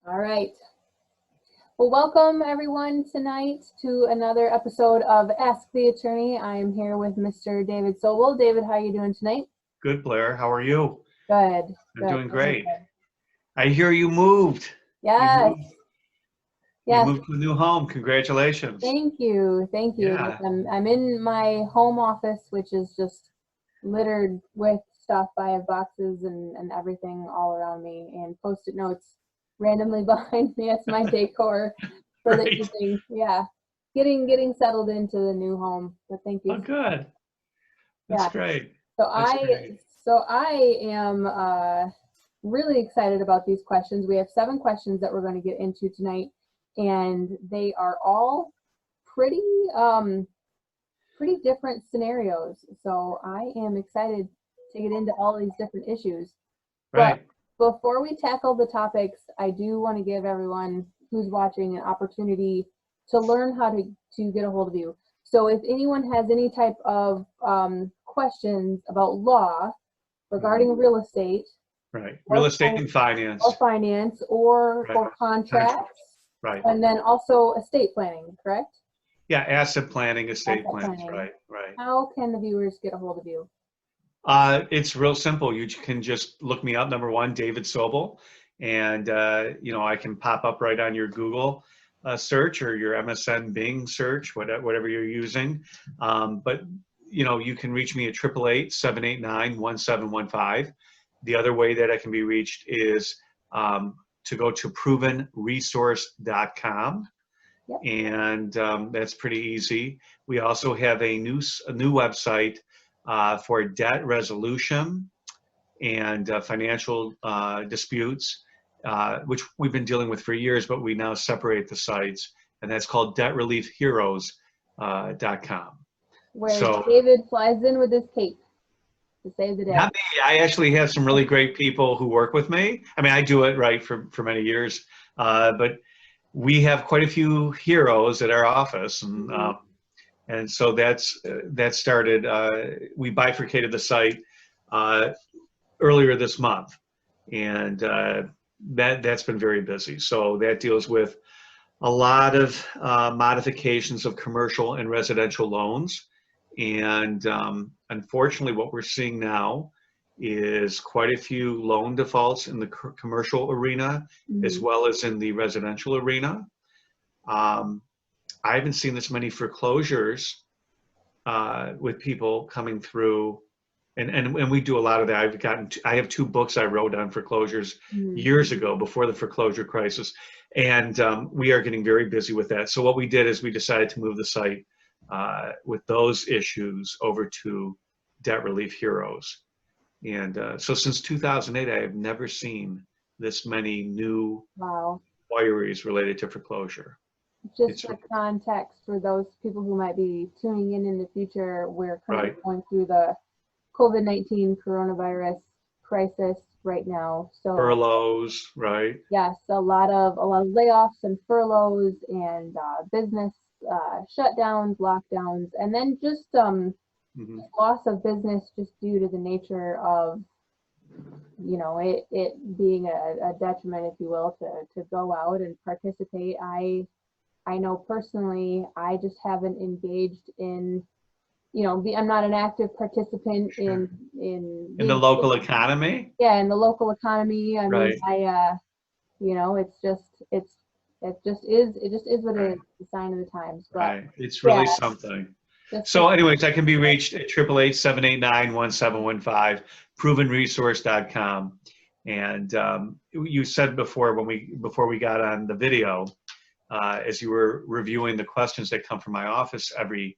All right. Well, welcome everyone tonight to another episode of Ask the Attorney. I am here with Mr. David Sobel. David, how are you doing tonight? Good, Blair. How are you? Good. I'm doing Really great. good. I hear you moved. Yes. You Yes. moved to a new home. Congratulations. Thank you. Thank you. Yeah. I'm in my home office, which is just littered with stuff. I have boxes and everything all around me and Post-it notes randomly behind me. That's my decor for the Right. evening. Yeah. Getting settled into the new home. But thank you. Oh, good. That's Yeah. great. So That's great. I am really excited about these questions. We have 7 questions that we're going to get into tonight, and they are all pretty pretty different scenarios. So I am excited to get into all these different issues. Right. But before we tackle the topics, I do want to give everyone who's watching an opportunity to learn how to get a hold of you. So if anyone has any type of questions about law regarding real estate, Right. Real estate and finance. or Right. contracts, Right. and then also estate planning, correct? Yeah. Asset planning, estate Asset plans. planning. Right. Right. How can the viewers get a hold of you? It's real simple. You can just look me up. Number one, David Sobel, and I can pop up right on your Google search or your MSN Bing search, whatever you're using. But you can reach me at 888-789-1715. The other way that I can be reached is to go to provenresource.com. Yep. And that's pretty easy. We also have a new website for debt resolution and financial disputes, which we've been dealing with for years, but we now separate the sites, and that's called debtreliefheroes.com. Where David flies in with his cape to save the day. Not me. I actually have some really great people who work with me. I mean, I do it right for many years, but we have quite a few heroes at our office, and so that started. We bifurcated the site earlier this month, and that's been very busy. So that deals with a lot of modifications of commercial and residential loans, and unfortunately, what we're seeing now is quite a few loan defaults in the commercial arena as well as in the residential arena. I haven't seen this many foreclosures with people coming through, and we do a lot of that. I have 2 books I wrote on foreclosures years ago, before the foreclosure crisis, and we are getting very busy with that. So what we did is we decided to move the site with those issues over to Debt Relief Heroes. And so since 2008, I have never seen this many new inquiries related to foreclosure. Just for context for those people who might be tuning in the future, we're currently going through the COVID-19 coronavirus crisis right now. So furloughs, right? Yes, a lot of layoffs and furloughs and business shutdowns, lockdowns, and then just loss of business just due to the nature of it being a detriment, if you will, to go out and participate. I know personally, I just haven't engaged in, I'm not an active participant in the local economy. Yeah, in the local economy. I mean, it just is what it is. The sign of the times. But it's really something. So anyways, I can be reached at 888-789-1715, provenresource.com. And you said before before we got on the video, as you were reviewing the questions that come from my office every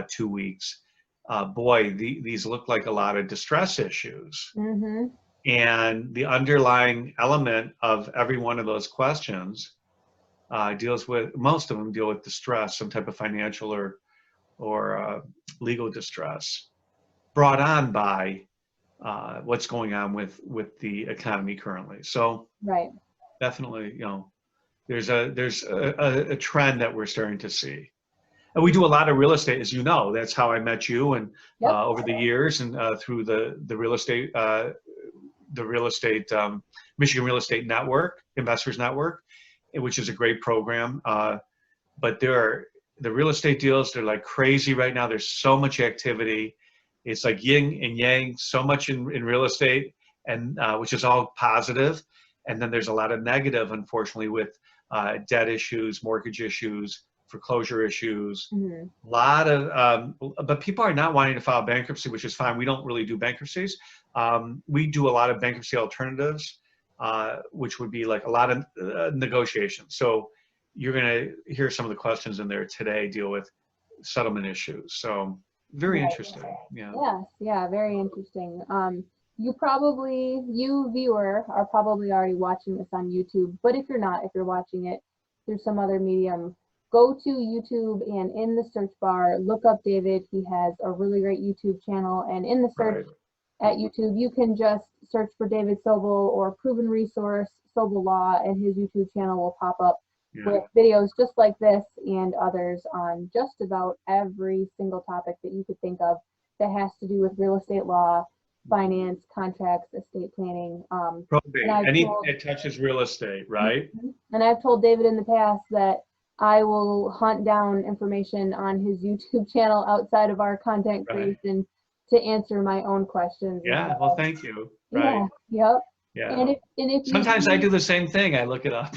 2 weeks, boy, these look like a lot of distress issues. And the underlying element of every one of those questions most of them deal with distress, some type of financial or legal distress brought on by what's going on with the economy currently. So definitely, there's a trend that we're starting to see. And we do a lot of real estate, as you know. That's how I met you, and over the years, and through the real estate the real estate, Michigan Real Estate Network, Investors Network, which is a great program. But the real estate deals, they're like crazy right now. There's so much activity. It's like yin and yang, so much in real estate, and which is all positive. And then there's a lot of negative, unfortunately, with debt issues, mortgage issues, foreclosure issues, a lot of, but people are not wanting to file bankruptcy, which is fine. We don't really do bankruptcies. We do a lot of bankruptcy alternatives, which would be like a lot of negotiations. So you're going to hear some of the questions in there today deal with settlement issues. So very interesting. Yeah. Yes. Yeah. Very interesting. You viewer are probably already watching this on YouTube, but if you're not, if you're watching it through some other medium, go to YouTube and in the search bar, look up David. He has a really great YouTube channel, and in the search at YouTube, you can just search for David Sobel or Proven Resource, Sobel Law, and his YouTube channel will pop up with videos just like this and others on just about every single topic that you could think of that has to do with real estate law, finance, contracts, estate planning. Probate, anything that touches real estate, right? And I've told David in the past that I will hunt down information on his YouTube channel outside of our content creation to answer my own questions. Yeah, well, thank you. Right. Yeah, yep. Yeah. And if sometimes I do the same thing. I look it up.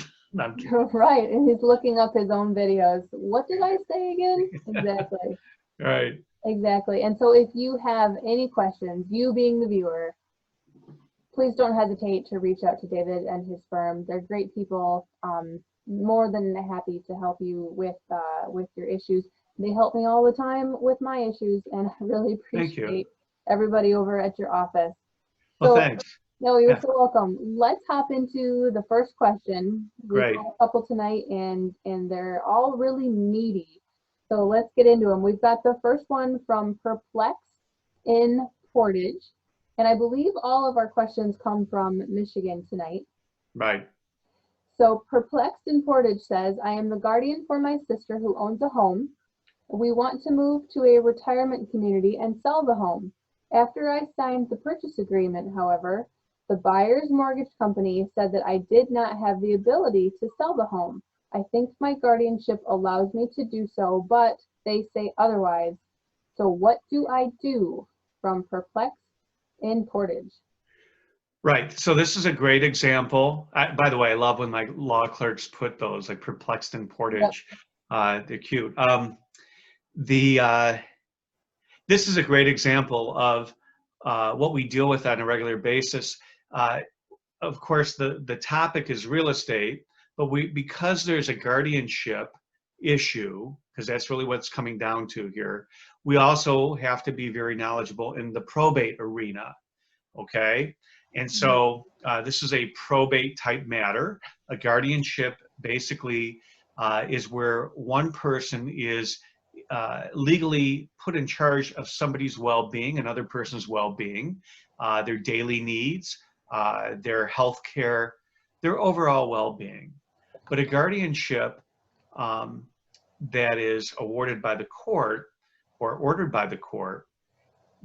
Right, and he's looking up his own videos. What did I say again? Exactly. Right. Exactly. And so if you have any questions, you being the viewer, please don't hesitate to reach out to David and his firm. They're great people. More than happy to help you with your issues. They help me all the time with my issues, and I really appreciate everybody over at your office. Well, thanks. No, you're so welcome. Let's hop into the first question. Great. We've got a couple tonight, and they're all really meaty. So let's get into them. We've got the first one from Perplexed in Portage, and I believe all of our questions come from Michigan tonight. Right. So Perplexed in Portage says, I am the guardian for my sister who owns a home. We want to move to a retirement community and sell the home. After I signed the purchase agreement, however, the buyer's mortgage company said that I did not have the ability to sell the home. I think my guardianship allows me to do so, but they say otherwise. So what do I do? From Perplexed in Portage. Right. So this is a great example. By the way, I love when my law clerks put those, like Perplexed in Portage. They're cute. This is a great example of what we deal with on a regular basis. Of course, the topic is real estate, but because there's a guardianship issue, because that's really what's coming down to here, we also have to be very knowledgeable in the probate arena. Okay. And so this is a probate type matter. A guardianship basically is where one person is legally put in charge of somebody's well-being, another person's well-being, their daily needs, their health care, their overall well-being. But a guardianship that is awarded by the court or ordered by the court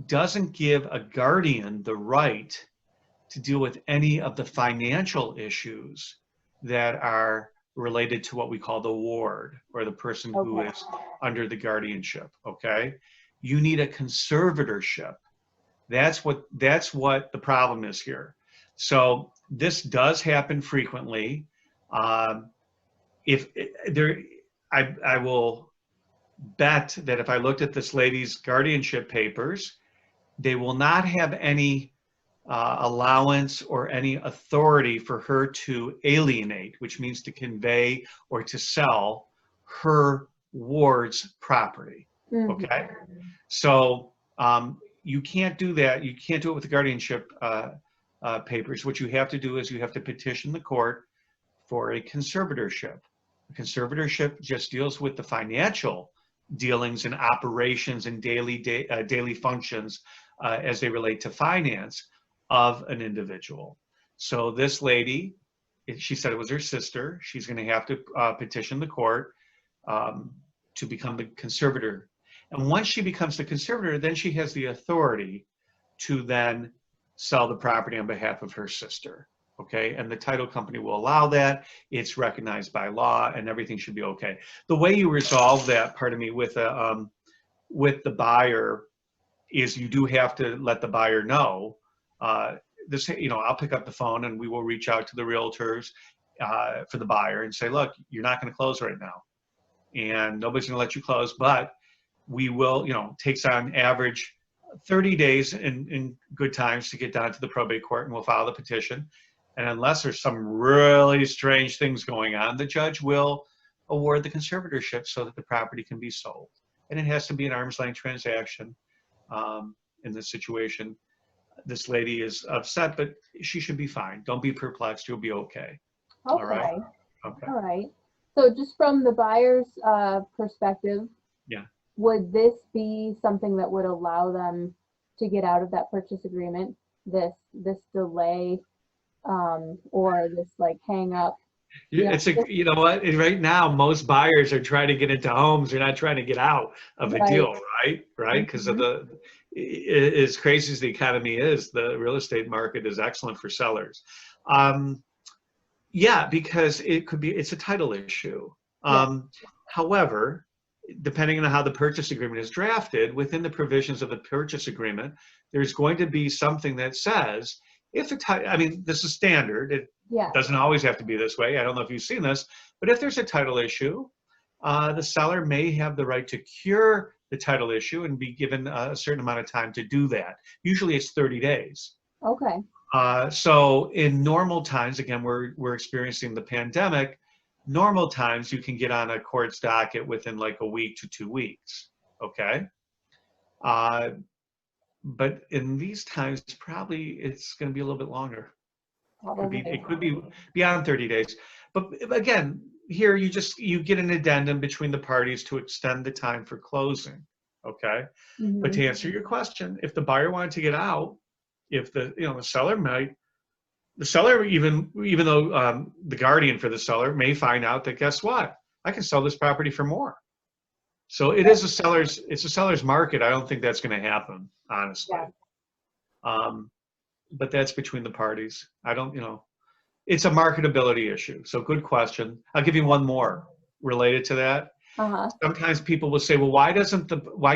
doesn't give a guardian the right to deal with any of the financial issues that are related to what we call the ward or the person who is under the guardianship. Okay, you need a conservatorship. That's what the problem is here. So this does happen frequently. I will bet that if I looked at this lady's guardianship papers, they will not have any allowance or any authority for her to alienate, which means to convey or to sell her ward's property. Okay, so you can't do that. You can't do it with the guardianship papers. What you have to do is you have to petition the court for a conservatorship. A conservatorship just deals with the financial dealings and operations and daily functions as they relate to finance of an individual. So this lady, she said it was her sister. She's going to have to petition the court to become the conservator. And once she becomes the conservator, then she has the authority to then sell the property on behalf of her sister. Okay, and the title company will allow that. It's recognized by law, and everything should be okay. The way you resolve that, pardon me, with the buyer is you do have to let the buyer know. This, I'll pick up the phone and we will reach out to the realtors for the buyer and say, look, you're not going to close right now, and nobody's going to let you close, but we will. Takes on average 30 days in good times to get down to the probate court, and we'll file the petition. And unless there's some really strange things going on, the judge will award the conservatorship so that the property can be sold. And it has to be an arm's length transaction. In this situation, this lady is upset, but she should be fine. Don't be perplexed. You'll be okay. Okay. All right. Okay. All right. So just from the buyer's perspective, yeah, would this be something that would allow them to get out of that purchase agreement? This delay, or this like hang up? It's you know what? Right now, most buyers are trying to get into homes. They're not trying to get out of a deal, right? Right? Because of as crazy as the economy is, the real estate market is excellent for sellers. Yeah, because it's a title issue. However, depending on how the purchase agreement is drafted, within the provisions of the purchase agreement, there's going to be something that says, if this is standard. It doesn't always have to be this way. I don't know if you've seen this, but if there's a title issue, the seller may have the right to cure the title issue and be given a certain amount of time to do that. Usually it's 30 days. Okay. So in normal times, again, we're experiencing the pandemic. Normal times, you can get on a court's docket within like a week to 2 weeks. Okay. But in these times, probably it's going to be a little bit longer. It could be beyond 30 days. But again, here you get an addendum between the parties to extend the time for closing. Okay. But to answer your question, if the buyer wanted to get out, if the seller even though the guardian for the seller may find out that, guess what, I can sell this property for more. So it's a seller's market. I don't think that's going to happen, honestly. But that's between the parties. It's a marketability issue. So good question. I'll give you one more related to that. Sometimes people will say, well, why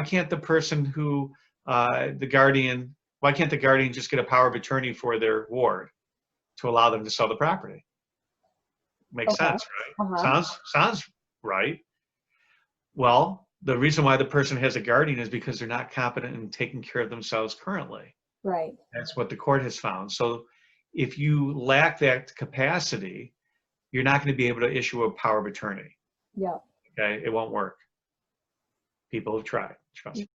can't the person who, why can't the guardian just get a power of attorney for their ward to allow them to sell the property? Makes sense, right? Sounds right. Well, the reason why the person has a guardian is because they're not competent in taking care of themselves currently. Right. That's what the court has found. So if you lack that capacity, you're not going to be able to issue a power of attorney. Yeah. Okay, it won't work. People have tried. Trust me.